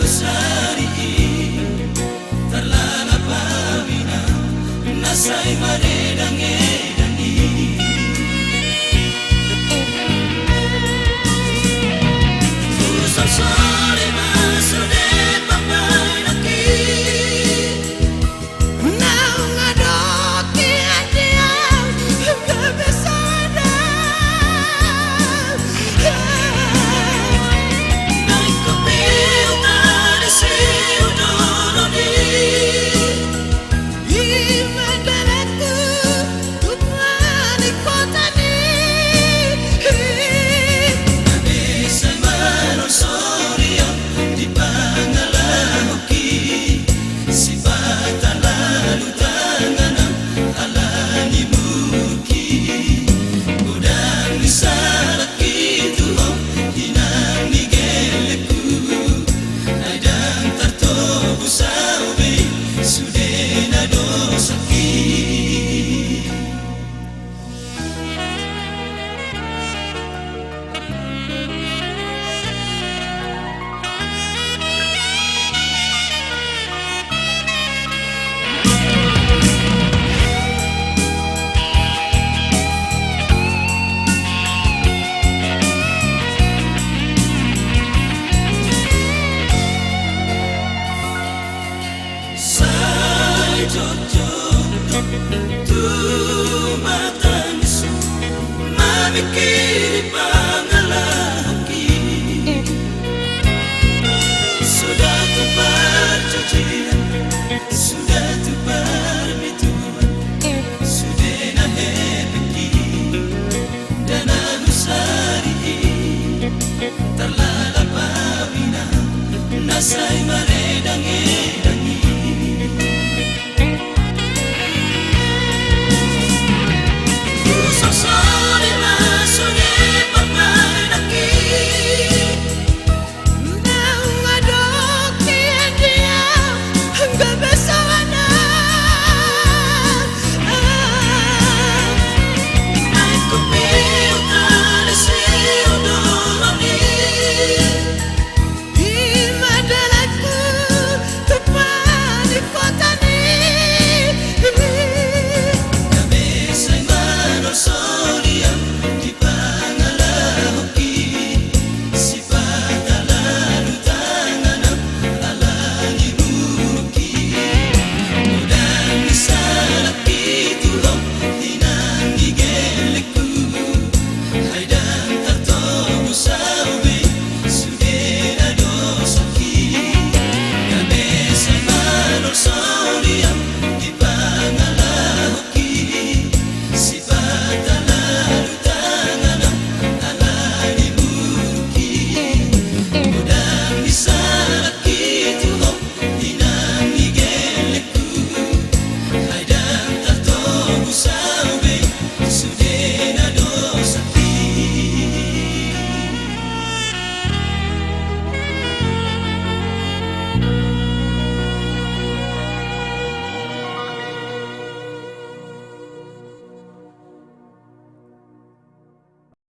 usari terlala pamina nasai maredange dani usap sore masode papai naki now ngadoki adia kebesada naik kopi utara si udoroni imandalaku tukmani kotani nabisa manon sorya di pangalahoki si bata lalu tanganam alani muki udang di sarak itu hinang ni geleku adang tertobu saube sudena dosaki sai jojo tu matanisu mamikiri pangalahoki sudah tu perjanjian sudah tu permituan sudah nahepeki dan anusari terlala pamina nasai maredange